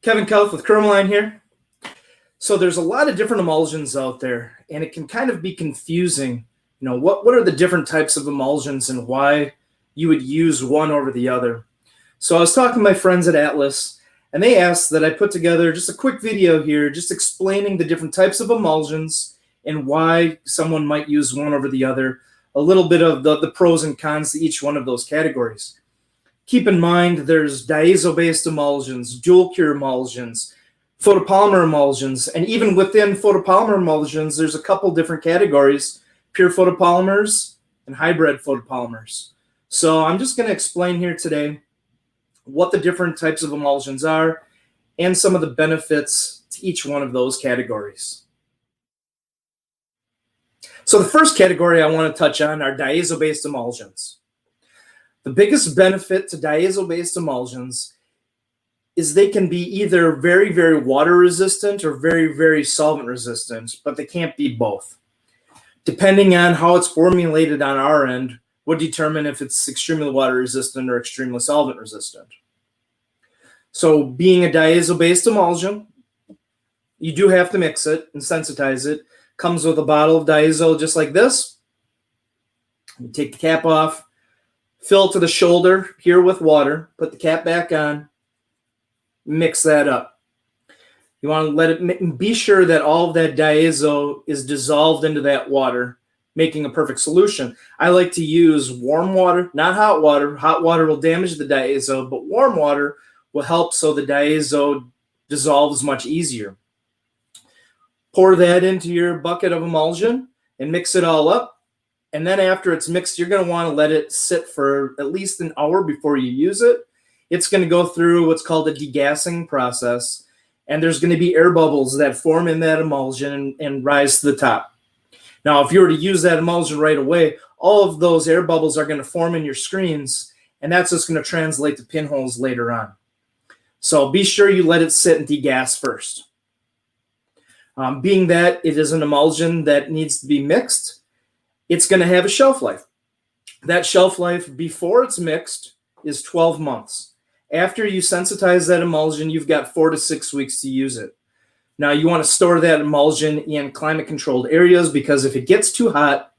Kevin Kauth with Chromaline here. So there's a lot of different emulsions out there, and it can kind of be confusing. You know, what are the different types of emulsions and why you would use one over the other? So I was talking to my friends at Atlas, and they asked that I put together just a quick video here just explaining the different types of emulsions and why someone might use one over the other, a little bit of the pros and cons to each one of those categories. Keep in mind there's DIAZO-based emulsions, dual-cure emulsions, photopolymer emulsions, and even within photopolymer emulsions, there's a couple different categories, pure photopolymers and hybrid photopolymers. So I'm just going to explain here today what the different types of emulsions are and some of the benefits to each one of those categories. So the first category I want to touch on are DIAZO-based emulsions. The biggest benefit to DIAZO-based emulsions is they can be either very, very water resistant or very, very solvent resistant, but they can't be both. Depending on how it's formulated on our end would determine if it's extremely water resistant or extremely solvent resistant. So being a DIAZO-based emulsion, you do have to mix it and sensitize it. Comes with a bottle of DIAZO just like this. You take the cap off, fill to the shoulder here with water, put the cap back on, mix that up. You want to let it, be sure that all of that DIAZO is dissolved into that water, making a perfect solution. I like to use warm water, not hot water. Hot water will damage the DIAZO, but warm water will help so the DIAZO dissolves much easier. Pour that into your bucket of emulsion and mix it all up. And then after it's mixed, you're going to want to let it sit for at least an hour before you use it. It's going to go through what's called a degassing process, and there's going to be air bubbles that form in that emulsion and rise to the top. Now, if you were to use that emulsion right away, all of those air bubbles are going to form in your screens, and that's just going to translate to pinholes later on. So be sure you let it sit and degas first. Being that it is an emulsion that needs to be mixed, it's going to have a shelf life. That shelf life before it's mixed is 12 months. After you sensitize that emulsion, you've got 4 to 6 weeks to use it. Now, you want to store that emulsion in climate-controlled areas because if it gets too hot,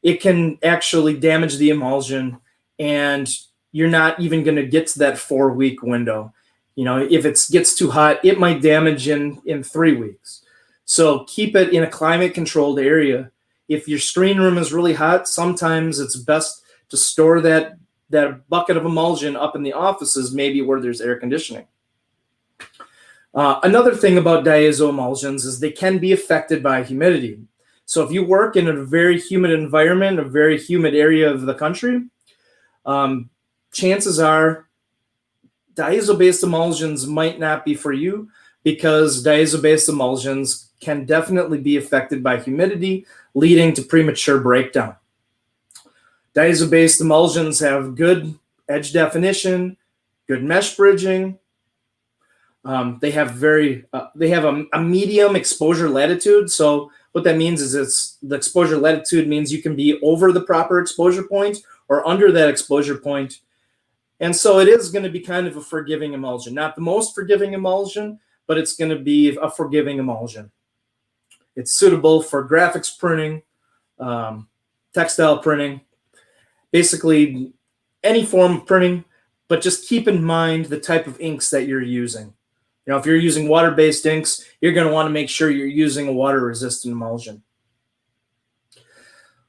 it can actually damage the emulsion, and you're not even going to get to that 4-week window. You know, if it gets too hot, it might damage in 3 weeks. So keep it in a climate-controlled area. If your screen room is really hot, sometimes it's best to store that bucket of emulsion up in the offices, maybe where there's air conditioning. Another thing about DIAZO emulsions is they can be affected by humidity. So if you work in a very humid environment, a very humid area of the country, chances are DIAZO-based emulsions might not be for you because DIAZO-based emulsions can definitely be affected by humidity, leading to premature breakdown. DIAZO-based emulsions have good edge definition, good mesh bridging. They have a medium exposure latitude. So what that means is the exposure latitude means you can be over the proper exposure point or under that exposure point. And so it is going to be kind of a forgiving emulsion. Not the most forgiving emulsion, but it's going to be a forgiving emulsion. It's suitable for graphics printing, textile printing, basically any form of printing, but just keep in mind the type of inks that you're using. You know, if you're using water-based inks, you're going to want to make sure you're using a water-resistant emulsion.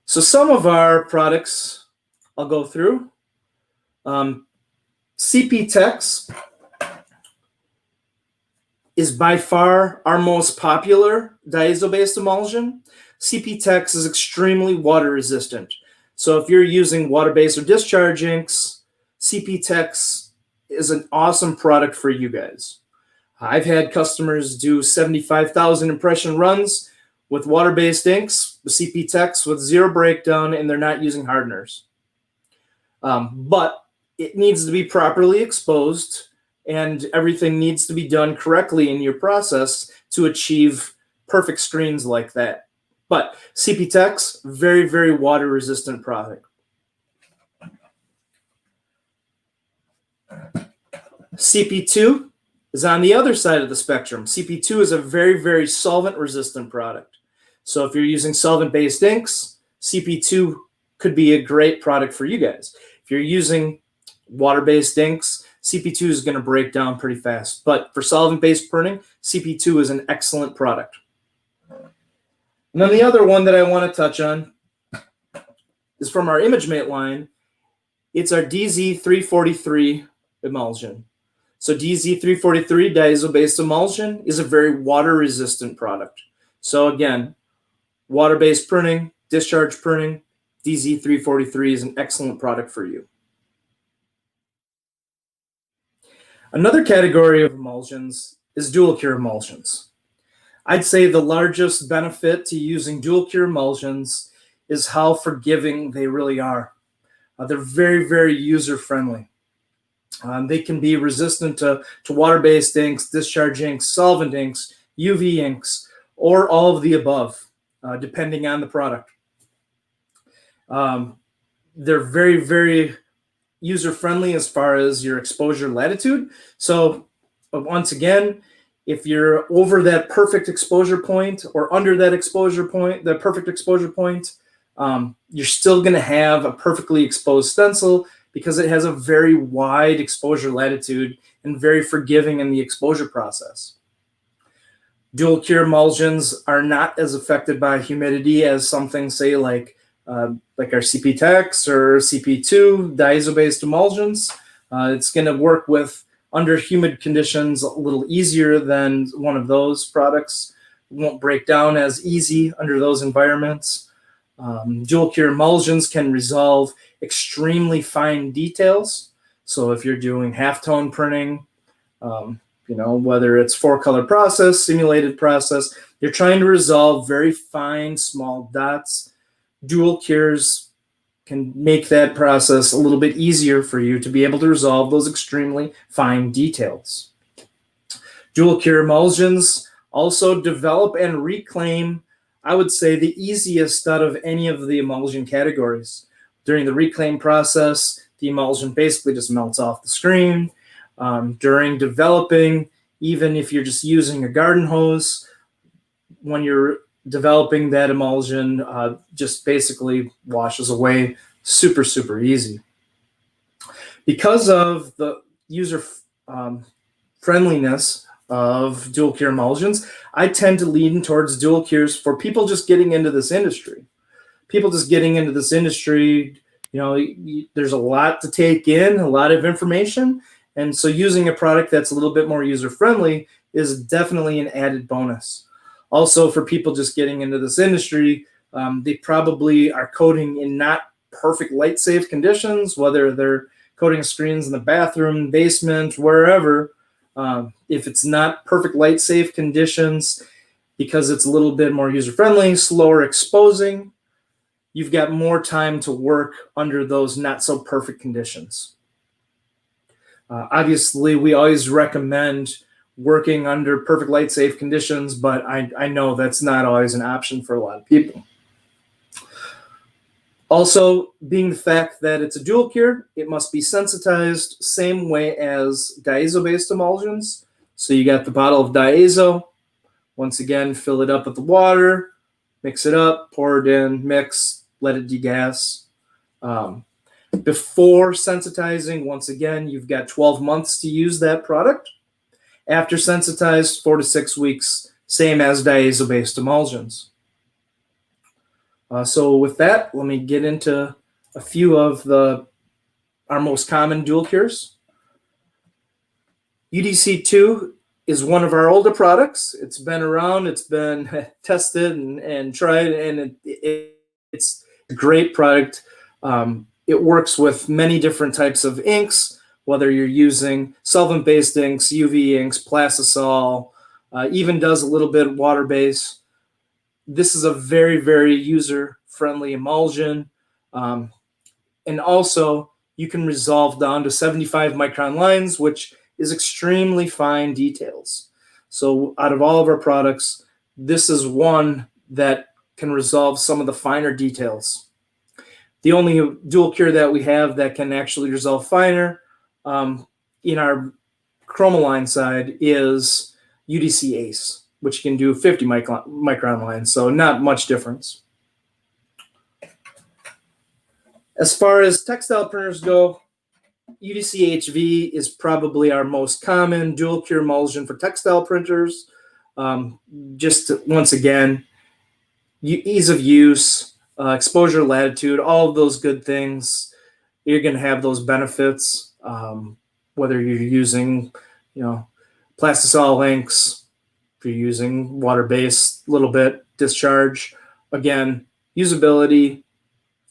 So some of our products I'll go through. CP Tex is by far our most popular DIAZO-based emulsion. CP Tex is extremely water resistant. So if you're using water-based or discharge inks, CP Tex is an awesome product for you guys. I've had customers do 75,000 impression runs with water-based inks, the CP Tex with 0 breakdown, and they're not using hardeners. But it needs to be properly exposed, and everything needs to be done correctly in your process to achieve perfect screens like that. But CP Tex, very, very water-resistant product. CP2 is on the other side of the spectrum. CP2 is a very, very solvent-resistant product. So if you're using solvent-based inks, CP2 could be a great product for you guys. If you're using water-based inks, CP2 is going to break down pretty fast. But for solvent-based printing, CP2 is an excellent product. And then the other one that I want to touch on is from our ImageMate line. It's our DZ343 emulsion. So DZ343 DIAZO-based emulsion is a very water-resistant product. So again, water-based printing, discharge printing, DZ343 is an excellent product for you. Another category of emulsions is dual cure emulsions. I'd say the largest benefit to using dual cure emulsions is how forgiving they really are. They're very, very user-friendly. They can be resistant to water-based inks, discharge inks, solvent inks, UV inks, or all of the above, depending on the product. They're very, very user-friendly as far as your exposure latitude. So once again, if you're over that perfect exposure point or under that exposure point, the perfect exposure point, you're still going to have a perfectly exposed stencil because it has a very wide exposure latitude and very forgiving in the exposure process. Dual cure emulsions are not as affected by humidity as something, say, like our CP-Tex or CP2 DIAZO-based emulsions. It's going to work with under humid conditions a little easier than one of those products. It won't break down as easy under those environments. Dual cure emulsions can resolve extremely fine details. So if you're doing halftone printing, whether it's 4-color process, simulated process, you're trying to resolve very fine, small dots. Dual cures can make that process a little bit easier for you to be able to resolve those extremely fine details. Dual cure emulsions also develop and reclaim, I would say, the easiest out of any of the emulsion categories. During the reclaim process, the emulsion basically just melts off the screen. During developing, even if you're just using a garden hose, when you're developing that emulsion, just basically washes away super, super easy. Because of the user friendliness of dual cure emulsions, I tend to lean towards dual cures for people just getting into this industry. People just getting into this industry, there's a lot to take in, a lot of information. And so using a product that's a little bit more user-friendly is definitely an added bonus. Also, for people just getting into this industry, they probably are coding in not perfect light-safe conditions, whether they're coding screens in the bathroom, basement, wherever. If it's not perfect light-safe conditions, because it's a little bit more user-friendly, slower exposing, you've got more time to work under those not-so-perfect conditions. Obviously, we always recommend working under perfect light-safe conditions, but I know that's not always an option for a lot of people. Also, being the fact that it's a dual cure, it must be sensitized same way as DIAZO-based emulsions. So you got the bottle of DIAZO. Once again, fill it up with the water, mix it up, pour it in, mix, let it degas. Before sensitizing, once again, you've got 12 months to use that product. After sensitized, 4 to 6 weeks, same as DIAZO-based emulsions. So with that, let me get into a few of our most common dual cures. UDC2 is one of our older products. It's been around, it's been tested and tried, and it's a great product. It works with many different types of inks, whether you're using solvent-based inks, UV inks, plastisol, even does a little bit of water-based. This is a very, very user-friendly emulsion. And also, you can resolve down to 75 micron lines, which is extremely fine details. So out of all of our products, this is one that can resolve some of the finer details. The only dual cure that we have that can actually resolve finer in our chromoline side is UDC ACE, which can do 50 micron lines, so not much difference. As far as textile printers go, UDC HV is probably our most common dual cure emulsion for textile printers. Just once again, ease of use, exposure latitude, all of those good things. You're going to have those benefits, whether you're using, plastisol inks, if you're using water-based, little bit discharge. Again, usability,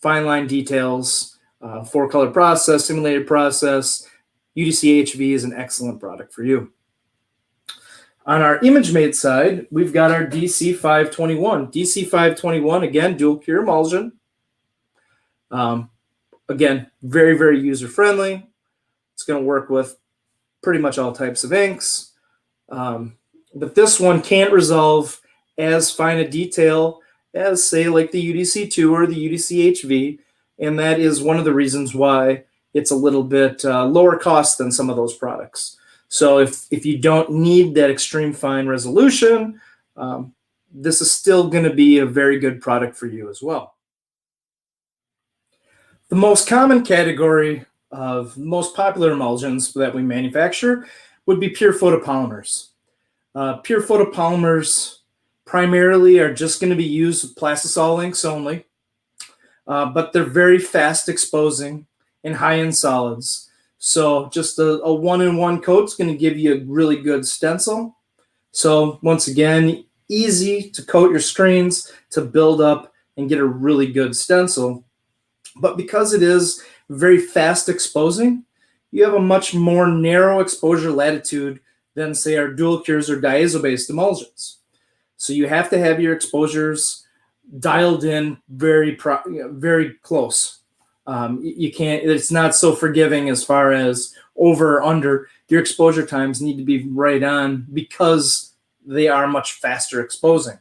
fine line details, 4-color process, simulated process. UDC HV is an excellent product for you. On our ImageMate side, we've got our DC521. DC521, again, dual cure emulsion. Again, very, very user-friendly. It's going to work with pretty much all types of inks. But this one can't resolve as fine a detail as, say, like the UDC2 or the UDC HV. And that is one of the reasons why it's a little bit lower cost than some of those products. So if you don't need that extreme fine resolution, this is still going to be a very good product for you as well. The most common category of most popular emulsions that we manufacture would be pure photopolymers. Pure photopolymers primarily are just going to be used with plastisol inks only, but they're very fast exposing and high in solids. So just a one-in-one coat is going to give you a really good stencil. So once again, easy to coat your screens, to build up and get a really good stencil. But because it is very fast exposing, you have a much more narrow exposure latitude than, say, our dual cures or DIAZO-based emulsions. So you have to have your exposures dialed in very close. You can't, it's not so forgiving as far as over or under. Your exposure times need to be right on because they are much faster exposing.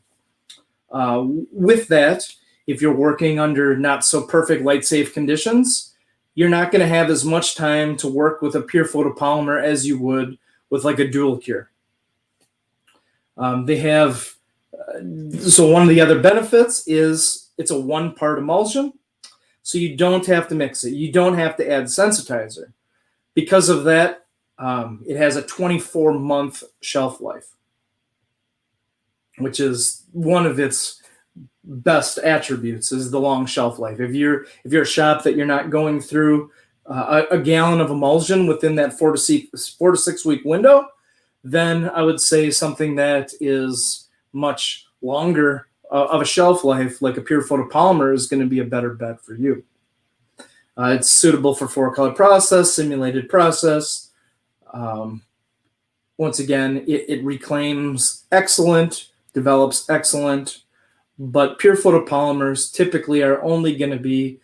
With that, if you're working under not so perfect light safe conditions, you're not going to have as much time to work with a pure photopolymer as you would with like a dual cure. They have, so one of the other benefits is it's a one-part emulsion. So you don't have to mix it. You don't have to add sensitizer. Because of that, it has a 24-month shelf life, which is one of its best attributes, is the long shelf life. If you're a shop that you're not going through a gallon of emulsion within that 4 to 6 week window, then I would say something that is much longer of a shelf life, like a pure photopolymer, is going to be a better bet for you. It's suitable for 4-color process, simulated process. Once again, it reclaims excellent, develops excellent, but pure photopolymers typically are only going to be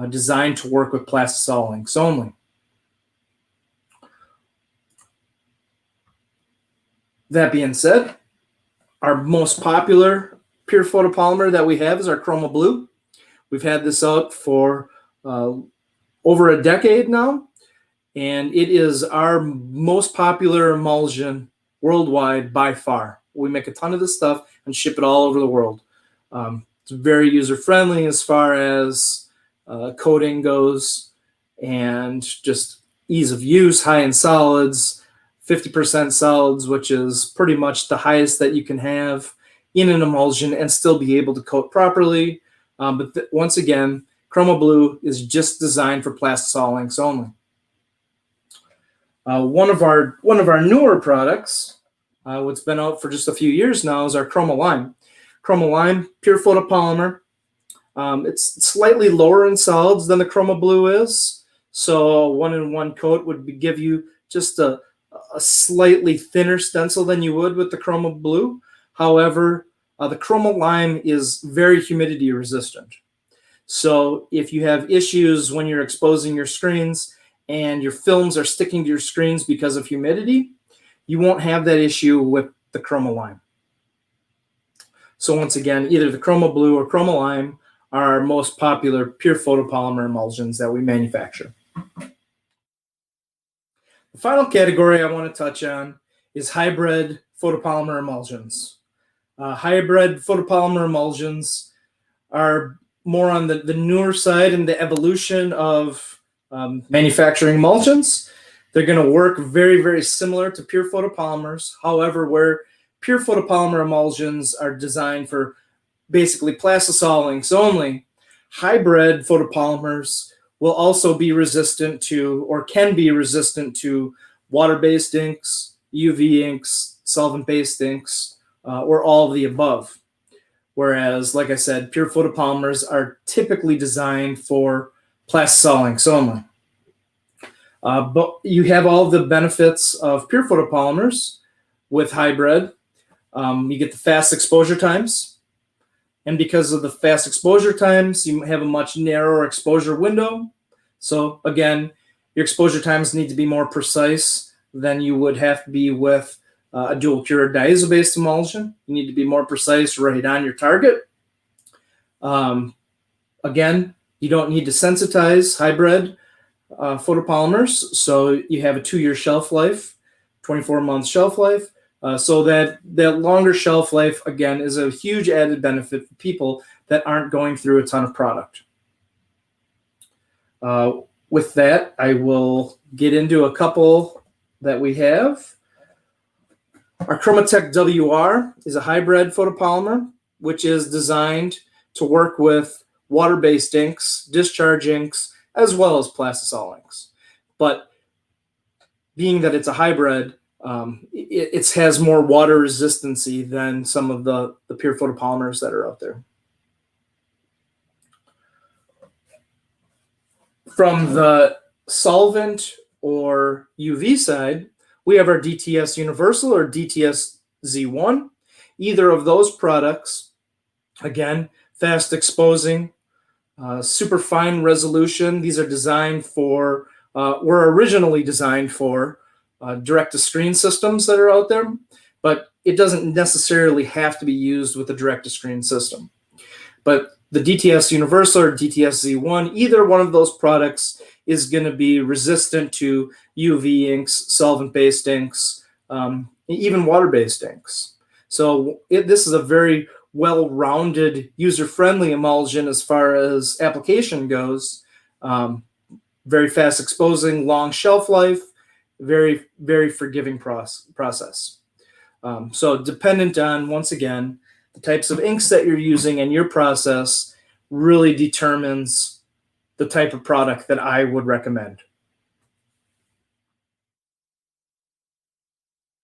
designed to work with plastisol inks only. That being said, our most popular pure photopolymer that we have is our Chroma Blue. We've had this out for over a decade now, and it is our most popular emulsion worldwide by far. We make a ton of this stuff and ship it all over the world. It's very user-friendly as far as coating goes, and just ease of use, high in solids, 50% solids, which is pretty much the highest that you can have in an emulsion and still be able to coat properly. But once again, Chroma Blue is just designed for plastisol inks only. One of our newer products, what's been out for just a few years now, is our Chroma Lime. Chroma Lime, pure photopolymer. It's slightly lower in solids than the Chroma Blue is. So a one-in-one coat would give you just a slightly thinner stencil than you would with the Chroma Blue. However, the Chroma Lime is very humidity resistant. So if you have issues when you're exposing your screens and your films are sticking to your screens because of humidity, you won't have that issue with the Chroma Lime. So once again, either the Chroma Blue or Chroma Lime are our most popular pure photopolymer emulsions that we manufacture. The The final category I want to touch on is hybrid photopolymer emulsions. Hybrid photopolymer emulsions are more on the newer side in the evolution of manufacturing emulsions. They're going to work very, very similar to pure photopolymers. However, where pure photopolymer emulsions are designed for basically plastisol inks only, hybrid photopolymers will also be resistant to, or can be resistant to, water-based inks, UV inks, solvent-based inks, or all of the above. Whereas, like I said, pure photopolymers are typically designed for plastisol inks only. But you have all the benefits of pure photopolymers with hybrid. You get the fast exposure times. And because of the fast exposure times, you have a much narrower exposure window. So again, your exposure times need to be more precise than you would have to be with a dual cure DIAZO-based emulsion. You need to be more precise right on your target. Again, you don't need to sensitize hybrid photopolymers, so you have a 2-year shelf life, 24-month shelf life. So that longer shelf life, again, is a huge added benefit for people that aren't going through a ton of product. With that, I will get into a couple that we have. Our Chromatech WR is a hybrid photopolymer, which is designed to work with water-based inks, discharge inks, as well as plastisol inks. But being that it's a hybrid, it has more water resistancy than some of the pure photopolymers that are out there. From the solvent or UV side, we have our DTS Universal or DTS Z1. Either of those products, again, fast exposing, super fine resolution. These are designed for, were originally designed for direct-to-screen systems that are out there, but it doesn't necessarily have to be used with a direct-to-screen system. But the DTS Universal or DTS Z1, either one of those products is going to be resistant to UV inks, solvent-based inks, even water-based inks. So this is a very well-rounded, user-friendly emulsion as far as application goes. Very fast exposing, long shelf life, very, very forgiving process. So dependent on, once again, the types of inks that you're using and your process really determines the type of product that I would recommend.